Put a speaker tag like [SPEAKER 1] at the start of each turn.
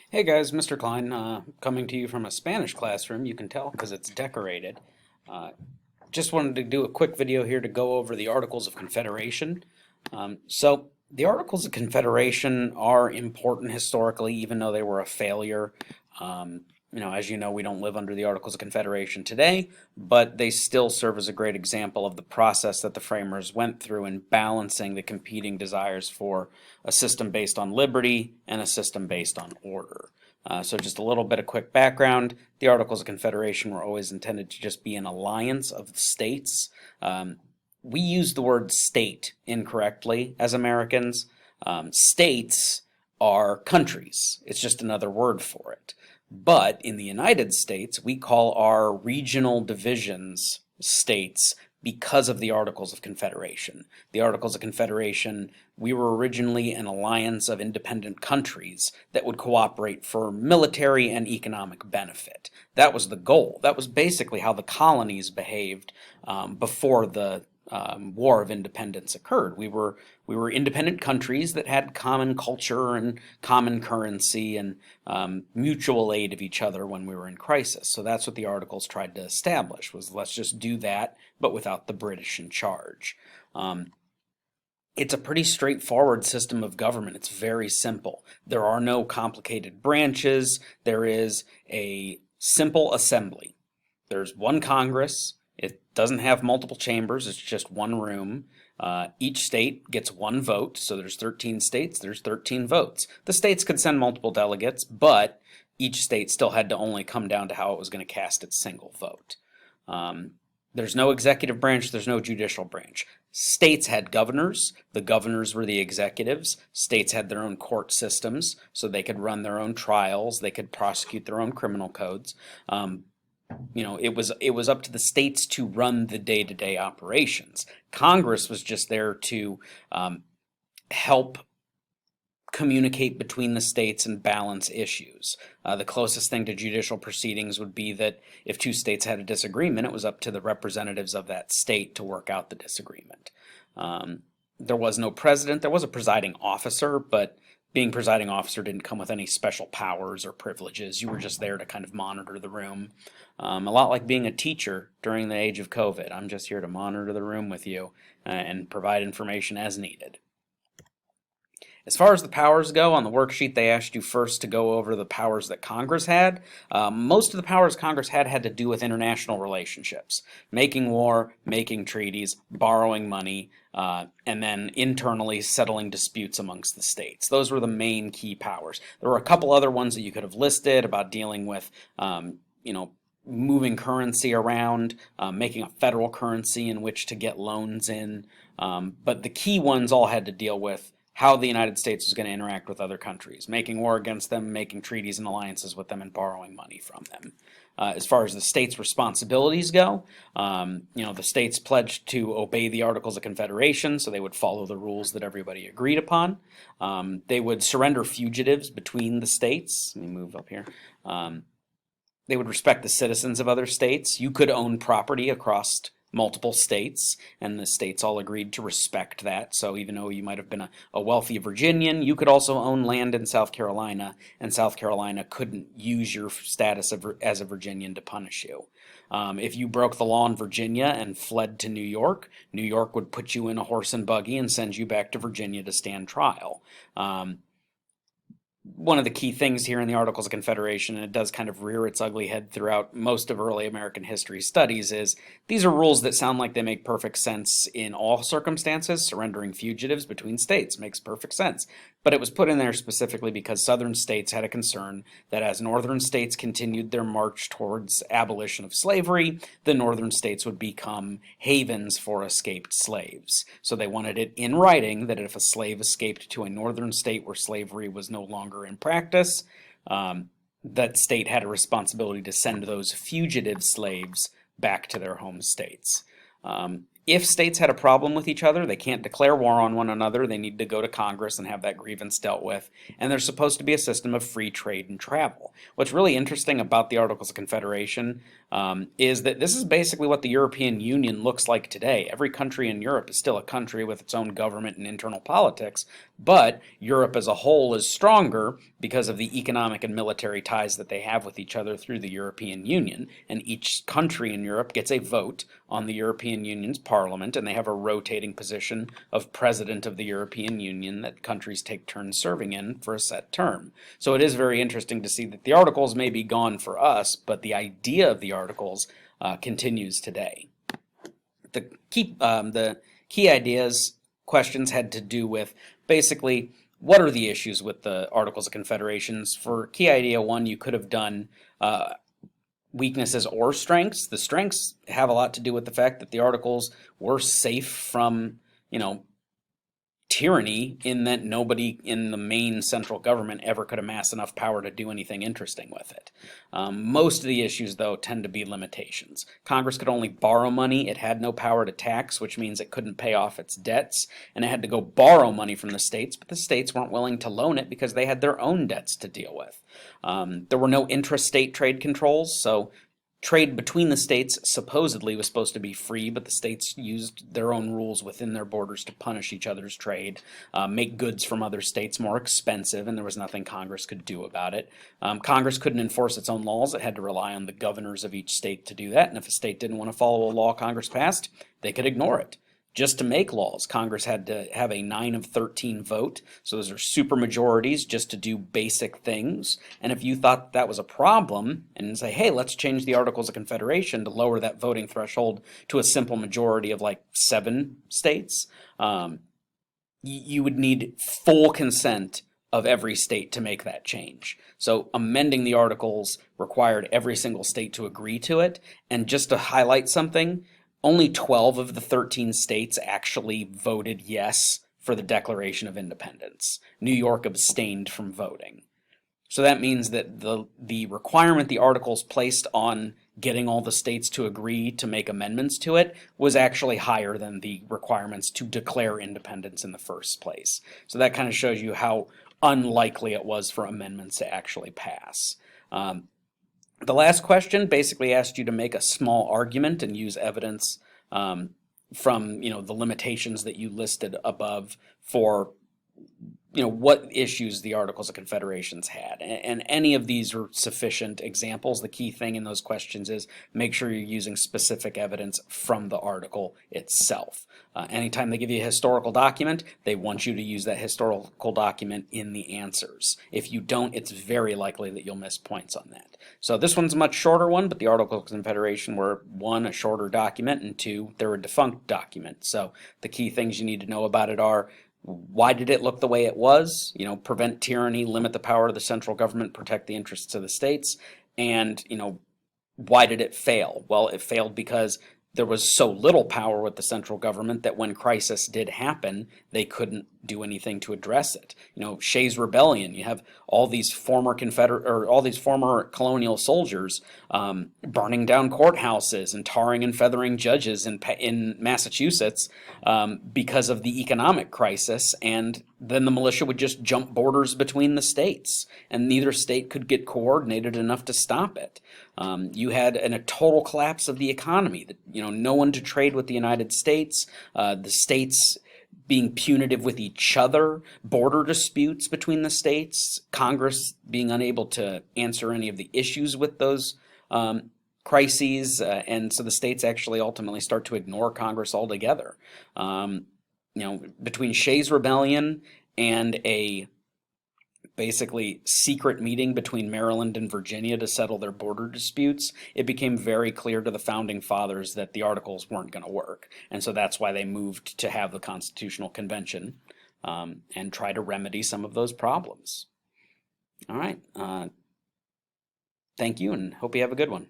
[SPEAKER 1] Hey guys, Mr. Klein, coming to you from a Spanish classroom. You can tell because it's decorated. Uh, just wanted to do a quick video here to go over the Articles of Confederation. The Articles of Confederation are important historically, even though they were a failure. As you know, we don't live under the Articles of Confederation today, but they still serve as a great example of the process that the framers went through in balancing the competing desires for a system based on liberty and a system based on order. So just a little bit of quick background. The Articles of Confederation were always intended to just be an alliance of states. We use the word state incorrectly as Americans. States are countries. It's just another word for it. But in the United States, we call our regional divisions states because of the Articles of Confederation. The Articles of Confederation, we were originally an alliance of independent countries that would cooperate for military and economic benefit. That was the goal. That was basically how the colonies behaved before the War of Independence occurred. We were independent countries that had common culture and common currency and mutual aid of each other when we were in crisis. So that's what the Articles tried to establish, was let's just do that, but without the British in charge. It's a pretty straightforward system of government. It's very simple. There are no complicated branches. There is a simple assembly. There's one Congress. It doesn't have multiple chambers. It's just one room. Each state gets one vote. So there's 13 states. There's 13 votes. The states could send multiple delegates, but each state still had to only come down to how it was going to cast its single vote. There's no executive branch. There's no judicial branch. States had governors. The governors were the executives. States had their own court systems, so they could run their own trials. They could prosecute their own criminal codes. It was up to the states to run the day-to-day operations. Congress was just there to help communicate between the states and balance issues. The closest thing to judicial proceedings would be that if two states had a disagreement, it was up to the representatives of that state to work out the disagreement. There was no president. There was a presiding officer, but being presiding officer didn't come with any special powers or privileges. You were just there to kind of monitor the room. A lot like being a teacher during the age of COVID. I'm just here to monitor the room with you and provide information as needed. As far as the powers go, on the worksheet they asked you first to go over the powers that Congress had. Most of the powers Congress had to do with international relationships. Making war, making treaties, borrowing money, and then internally settling disputes amongst the states. Those were the main key powers. There were a couple other ones that you could have listed about dealing with, moving currency around, making a federal currency in which to get loans in. But the key ones all had to deal with how the United States was going to interact with other countries, making war against them, making treaties and alliances with them, and borrowing money from them. As far as the states' responsibilities go, the states pledged to obey the Articles of Confederation, so they would follow the rules that everybody agreed upon. They would surrender fugitives between the states. Let me move up here. They would respect the citizens of other states. You could own property across multiple states, and the states all agreed to respect that. So even though you might have been a wealthy Virginian, you could also own land in South Carolina, and South Carolina couldn't use your status as a Virginian to punish you. If you broke the law in Virginia and fled to New York, New York would put you in a horse and buggy and send you back to Virginia to stand trial. One of the key things here in the Articles of Confederation, and it does kind of rear its ugly head throughout most of early American history studies, is these are rules that sound like they make perfect sense in all circumstances. Surrendering fugitives between states makes perfect sense. But it was put in there specifically because southern states had a concern that as northern states continued their march towards abolition of slavery, the northern states would become havens for escaped slaves. So they wanted it in writing that if a slave escaped to a northern state where slavery was no longer in practice, that state had a responsibility to send those fugitive slaves back to their home states. If states had a problem with each other, they can't declare war on one another. They need to go to Congress and have that grievance dealt with. And there's supposed to be a system of free trade and travel. What's really interesting about the Articles of Confederation is that this is basically what the European Union looks like today. Every country in Europe is still a country with its own government and internal politics, But Europe as a whole is stronger because of the economic and military ties that they have with each other through the European Union. And each country in Europe gets a vote on the European Union's parliament, and they have a rotating position of president of the European Union that countries take turns serving in for a set term. So it is very interesting to see that the Articles may be gone for us, but the idea of the Articles continues today. The key ideas questions had to do with basically what are the issues with the Articles of Confederations. For key idea 1, you could have done weaknesses or strengths. The strengths have a lot to do with the fact that the Articles were safe from, tyranny, in that nobody in the main central government ever could amass enough power to do anything interesting with it. Most of the issues, though, tend to be limitations. Congress could only borrow money. It had no power to tax, which means it couldn't pay off its debts, and it had to go borrow money from the states, but the states weren't willing to loan it because they had their own debts to deal with. There were no intrastate trade controls, so trade between the states supposedly was supposed to be free, but the states used their own rules within their borders to punish each other's trade, make goods from other states more expensive, and there was nothing Congress could do about it. Congress couldn't enforce its own laws. It had to rely on the governors of each state to do that, and if a state didn't want to follow a law Congress passed, they could ignore it. Just to make laws, Congress had to have a 9 of 13 vote, so those are super majorities just to do basic things. And if you thought that was a problem and say, hey, let's change the Articles of Confederation to lower that voting threshold to a simple majority of like 7 states, you would need full consent of every state to make that change. So amending the Articles required every single state to agree to it. And just to highlight something, only 12 of the 13 states actually voted yes for the Declaration of Independence. New York abstained from voting. So that means that the requirement the Articles placed on getting all the states to agree to make amendments to it was actually higher than the requirements to declare independence in the first place. So that kind of shows you how unlikely it was for amendments to actually pass. The last question basically asked you to make a small argument and use evidence from the limitations that you listed above for what issues the Articles of Confederations had. And any of these are sufficient examples. The key thing in those questions is make sure you're using specific evidence from the article itself. Anytime they give you a historical document, they want you to use that historical document in the answers. If you don't, it's very likely that you'll miss points on that. So this one's a much shorter one, but the Articles of Confederation were 1, a shorter document, and 2, they're a defunct document. So the key things you need to know about it are, why did it look the way it was? Prevent tyranny, limit the power of the central government, protect the interests of the states. And, why did it fail? Well, it failed because there was so little power with the central government that when crisis did happen, they couldn't do anything to address it. Shays' Rebellion, you have all these former colonial soldiers burning down courthouses and tarring and feathering judges in Massachusetts because of the economic crisis, and then the militia would just jump borders between the states, and neither state could get coordinated enough to stop it. You had a total collapse of the economy. No one to trade with the United States. The states being punitive with each other, border disputes between the states, Congress being unable to answer any of the issues with those crises, and so the states actually ultimately start to ignore Congress altogether. Between Shays' Rebellion and a basically secret meeting between Maryland and Virginia to settle their border disputes, it became very clear to the founding fathers that the Articles weren't going to work. And so that's why they moved to have the Constitutional Convention and try to remedy some of those problems. All right. Thank you, and hope you have a good one.